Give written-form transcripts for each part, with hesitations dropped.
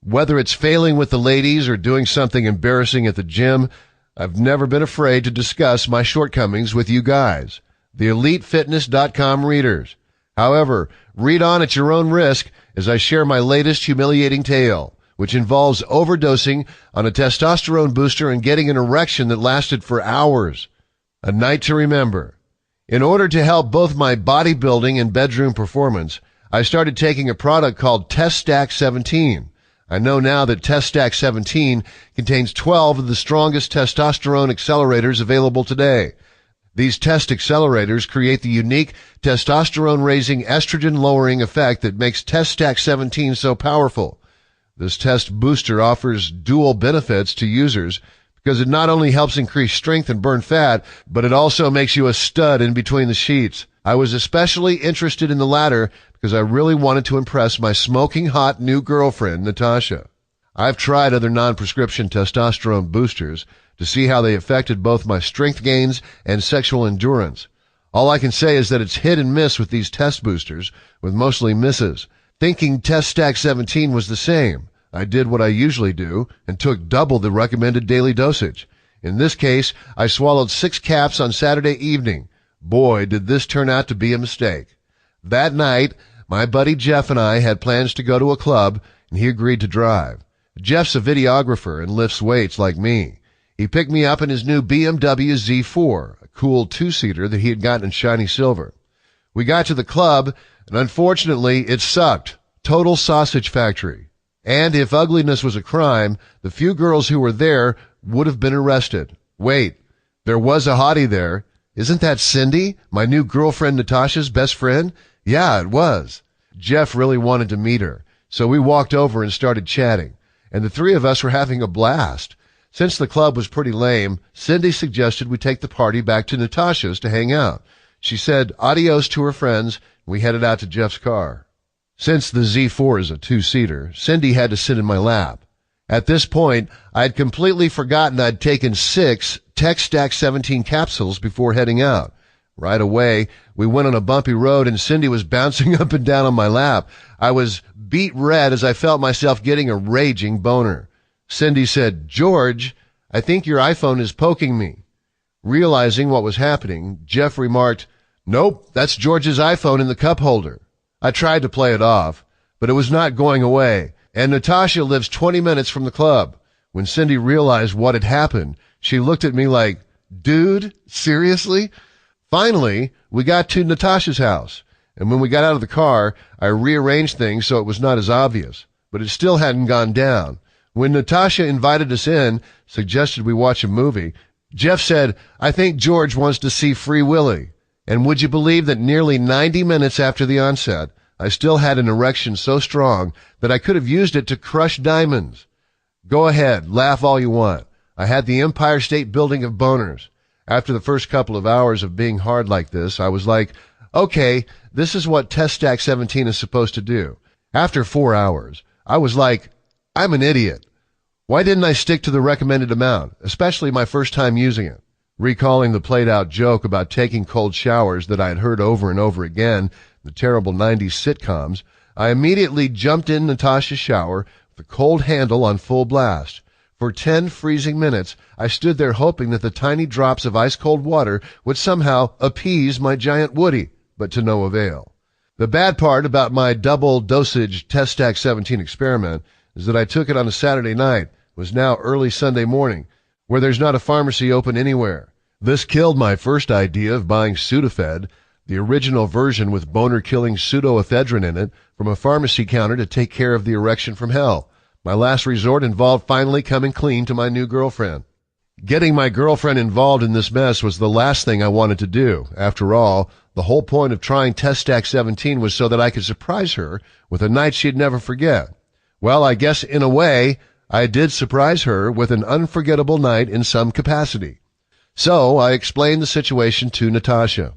Whether it's failing with the ladies or doing something embarrassing at the gym, I've never been afraid to discuss my shortcomings with you guys, the EliteFitness.com readers. However, read on at your own risk as I share my latest humiliating tale, which involves overdosing on a testosterone booster and getting an erection that lasted for hours. A night to remember. In order to help both my bodybuilding and bedroom performance, I started taking a product called Test Stack 17. I know now that Test Stack 17 contains 12 of the strongest testosterone accelerators available today. These test accelerators create the unique testosterone-raising, estrogen-lowering effect that makes Test Stack 17 so powerful. This test booster offers dual benefits to users because it not only helps increase strength and burn fat, but it also makes you a stud in between the sheets. I was especially interested in the latter because I really wanted to impress my smoking hot new girlfriend, Natasha. I've tried other non-prescription testosterone boosters to see how they affected both my strength gains and sexual endurance. All I can say is that it's hit and miss with these test boosters, with mostly misses. Thinking Test Stack 17 was the same, I did what I usually do and took double the recommended daily dosage. In this case, I swallowed 6 caps on Saturday evening. Boy, did this turn out to be a mistake. That night, my buddy Jeff and I had plans to go to a club, and he agreed to drive. Jeff's a videographer and lifts weights like me. He picked me up in his new BMW Z4, a cool two-seater that he had gotten in shiny silver. We got to the club, and unfortunately, it sucked. Total sausage factory. And if ugliness was a crime, the few girls who were there would have been arrested. Wait, there was a hottie there. Isn't that Cindy, my new girlfriend Natasha's best friend? Yeah, it was. Jeff really wanted to meet her, so we walked over and started chatting, and the three of us were having a blast. Since the club was pretty lame, Cindy suggested we take the party back to Natasha's to hang out. She said adios to her friends, and we headed out to Jeff's car. Since the Z4 is a two-seater, Cindy had to sit in my lap. At this point, I had completely forgotten I'd taken 6 Test Stack 17 capsules before heading out. Right away, we went on a bumpy road and Cindy was bouncing up and down on my lap. I was beet red as I felt myself getting a raging boner. Cindy said, "George, I think your iPhone is poking me." Realizing what was happening, Jeff remarked, "Nope, that's George's iPhone in the cup holder." I tried to play it off, but it was not going away, and Natasha lives 20 minutes from the club. When Cindy realized what had happened, she looked at me like, "Dude, seriously?" Finally, we got to Natasha's house, and when we got out of the car, I rearranged things so it was not as obvious, but it still hadn't gone down. When Natasha invited us in, suggested we watch a movie, Jeff said, "I think George wants to see Free Willy." And would you believe that nearly 90 minutes after the onset, I still had an erection so strong that I could have used it to crush diamonds? Go ahead, laugh all you want. I had the Empire State Building of boners. After the first couple of hours of being hard like this, I was like, okay, this is what Test Stack 17 is supposed to do. After 4 hours, I was like, I'm an idiot. Why didn't I stick to the recommended amount, especially my first time using it? Recalling the played-out joke about taking cold showers that I had heard over and over again in the terrible 90s sitcoms, I immediately jumped in Natasha's shower with the cold handle on full blast. For 10 freezing minutes, I stood there hoping that the tiny drops of ice-cold water would somehow appease my giant woody, but to no avail. The bad part about my double-dosage Test Stack 17 experiment is that I took it on a Saturday night. It was now early Sunday morning, where there's not a pharmacy open anywhere. This killed my first idea of buying Sudafed, the original version with boner-killing pseudoephedrine in it, from a pharmacy counter to take care of the erection from hell. My last resort involved finally coming clean to my new girlfriend. Getting my girlfriend involved in this mess was the last thing I wanted to do. After all, the whole point of trying Test Stack 17 was so that I could surprise her with a night she'd never forget. Well, I guess in a way, I did surprise her with an unforgettable night in some capacity. So I explained the situation to Natasha.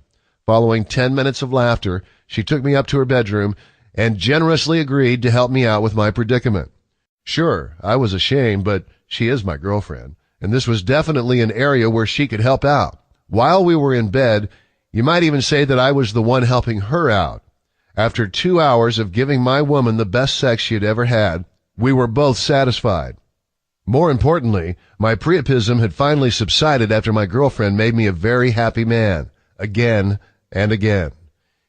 Following 10 minutes of laughter, she took me up to her bedroom and generously agreed to help me out with my predicament. Sure, I was ashamed, but she is my girlfriend, and this was definitely an area where she could help out. While we were in bed, you might even say that I was the one helping her out. After 2 hours of giving my woman the best sex she had ever had, We were both satisfied. More importantly, my priapism had finally subsided after my girlfriend made me a very happy man, again and again.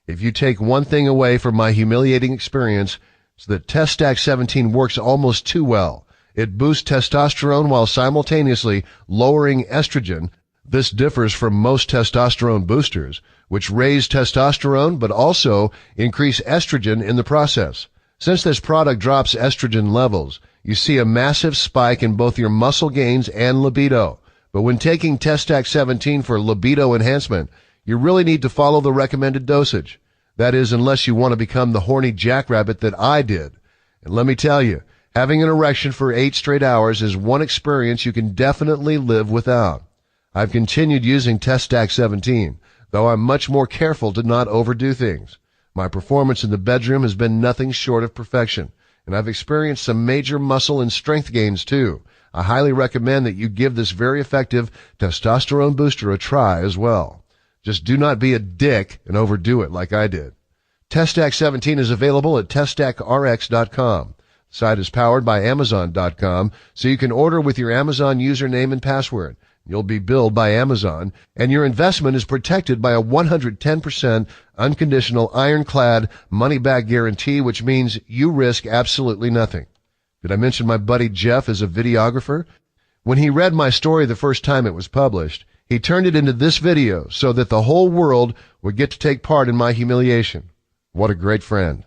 If you take one thing away from my humiliating experience, it's that Test-Stack 17 works almost too well. It boosts testosterone while simultaneously lowering estrogen. This differs from most testosterone boosters, which raise testosterone but also increase estrogen in the process. Since this product drops estrogen levels, you see a massive spike in both your muscle gains and libido. But when taking Test-Stack 17 for libido enhancement, you really need to follow the recommended dosage. That is, unless you want to become the horny jackrabbit that I did. And let me tell you, having an erection for 8 straight hours is one experience you can definitely live without. I've continued using Test-Stack 17, though I'm much more careful to not overdo things. My performance in the bedroom has been nothing short of perfection, and I've experienced some major muscle and strength gains too. I highly recommend that you give this very effective testosterone booster a try as well. Just do not be a dick and overdo it like I did. Test-Stack 17 is available at teststackrx.com. The site is powered by Amazon.com, so you can order with your Amazon username and password. You'll be billed by Amazon, and your investment is protected by a 110% unconditional ironclad money-back guarantee, which means you risk absolutely nothing. Did I mention my buddy Jeff is a videographer? When he read my story the first time it was published, he turned it into this video so that the whole world would get to take part in my humiliation. What a great friend.